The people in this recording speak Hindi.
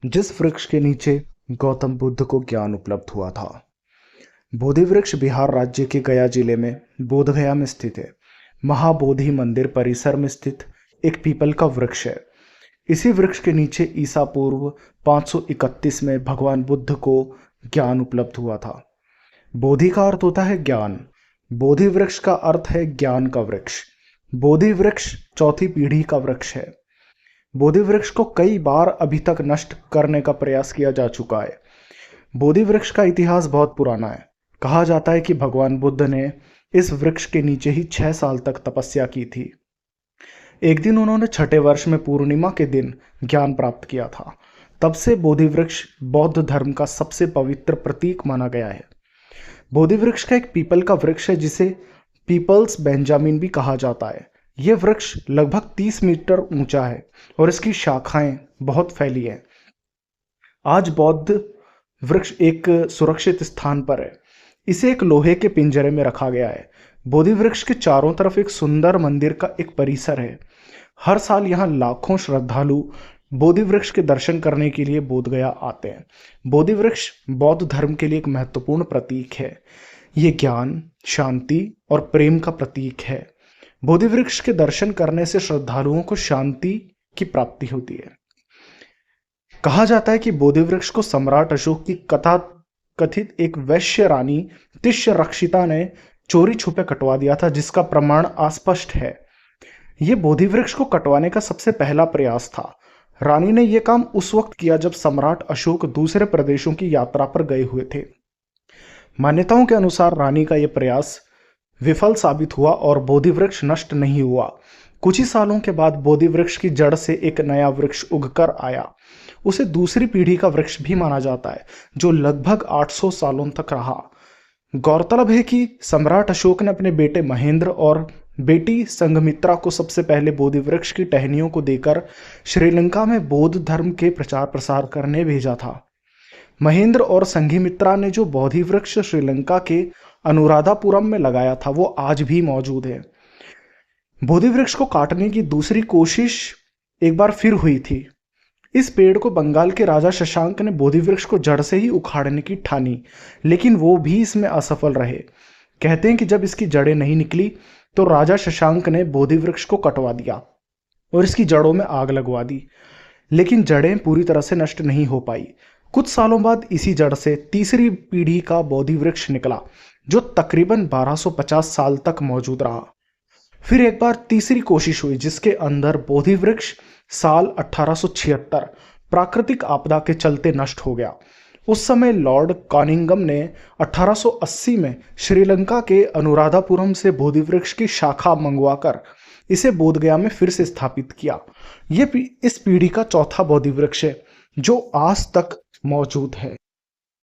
जिस वृक्ष के नीचे गौतम बुद्ध को ज्ञान उपलब्ध हुआ था। बोधि वृक्ष बिहार राज्य के गया जिले में बोधगया में स्थित है। महाबोधि मंदिर परिसर में स्थित एक पीपल का वृक्ष है। इसी वृक्ष के नीचे ईसा पूर्व 531 में भगवान बुद्ध को ज्ञान उपलब्ध हुआ था। बोधि का अर्थ होता है ज्ञान। बोधि वृक्ष का अर्थ है ज्ञान का वृक्ष। बोधि वृक्ष चौथी पीढ़ी का वृक्ष है। बोधि वृक्ष को कई बार अभी तक नष्ट करने का प्रयास किया जा चुका है। बोधि वृक्ष का इतिहास बहुत पुराना है। कहा जाता है कि भगवान बुद्ध ने इस वृक्ष के नीचे ही 6 साल तक तपस्या की थी। एक दिन उन्होंने छठे वर्ष में पूर्णिमा के दिन ज्ञान प्राप्त किया था। तब से बोधि वृक्ष बौद्ध धर्म का सबसे पवित्र प्रतीक माना गया है। बोधि वृक्ष का एक पीपल का वृक्ष है जिसे पीपल्स बेंजामिन भी कहा जाता है। यह वृक्ष लगभग 30 मीटर ऊंचा है और इसकी शाखाएं बहुत फैली हैं। आज बौद्ध वृक्ष एक सुरक्षित स्थान पर है। इसे एक लोहे के पिंजरे में रखा गया है। बोधि वृक्ष के चारों तरफ एक सुंदर मंदिर का एक परिसर है। हर साल यहाँ लाखों श्रद्धालु बोधि वृक्ष के दर्शन करने के लिए बोधगया आते हैं। बोधि वृक्ष बौद्ध धर्म के लिए एक महत्वपूर्ण प्रतीक है। ये ज्ञान, शांति और प्रेम का प्रतीक है। बोधि वृक्ष के दर्शन करने से श्रद्धालुओं को शांति की प्राप्ति होती है। कहा जाता है कि बोधि वृक्ष को सम्राट अशोक की कथा कथित एक वैश्य रानी तिष्य रक्षिता ने चोरी छुपे कटवा दिया था, जिसका प्रमाण अस्पष्ट है। यह बोधि वृक्ष को कटवाने का सबसे पहला प्रयास था। रानी ने यह काम उस वक्त किया जब सम्राट अशोक दूसरे प्रदेशों की यात्रा पर गए हुए थे। मान्यताओं के अनुसार रानी का यह प्रयास विफल साबित हुआ और बोधि वृक्ष नष्ट नहीं हुआ। कुछ ही सालों के बाद बोधि वृक्ष की जड़ से एक नया वृक्ष उगकर आया। उसे दूसरी पीढ़ी का वृक्ष भी माना जाता है, जो लगभग 800 सालों तक रहा। गौरतलब है कि सम्राट अशोक ने अपने बेटे महेंद्र और बेटी संघमित्रा को सबसे पहले बोधि वृक्ष की टहनियों को देकर श्रीलंका में बौद्ध धर्म के प्रचार प्रसार करने भेजा था। महेंद्र और संघमित्रा ने जो बोधि वृक्ष श्रीलंका के अनुराधापुरम में लगाया था, वो आज भी मौजूद है। बोधि वृक्ष को काटने की दूसरी कोशिश एक बार फिर हुई थी। इस पेड़ को बंगाल के राजा शशांक ने बोधि वृक्ष को जड़ से ही उखाड़ने की ठानी, लेकिन वो भी इसमें असफल रहे। कहते हैं कि जब इसकी जड़ें नहीं निकली तो राजा शशांक ने बोधि वृक्ष को कटवा दिया और इसकी जड़ों में आग लगवा दी, लेकिन जड़ें पूरी तरह से नष्ट नहीं हो पाई। कुछ सालों बाद इसी जड़ से तीसरी पीढ़ी का बोधि वृक्ष निकला, जो तकरीबन 1250 साल तक मौजूद रहा। फिर एक बार तीसरी कोशिश हुई, जिसके अंदर बोधि वृक्ष साल 1876 प्राकृतिक आपदा के चलते नष्ट हो गया। उस समय लॉर्ड कॉनिंगम ने 1880 में श्रीलंका के अनुराधापुरम से बोधि वृक्ष की शाखा मंगवाकर इसे बोधगया में फिर से स्थापित किया। यह इस पीढ़ी का चौथा बोधि वृक्ष है जो आज तक मौजूद है।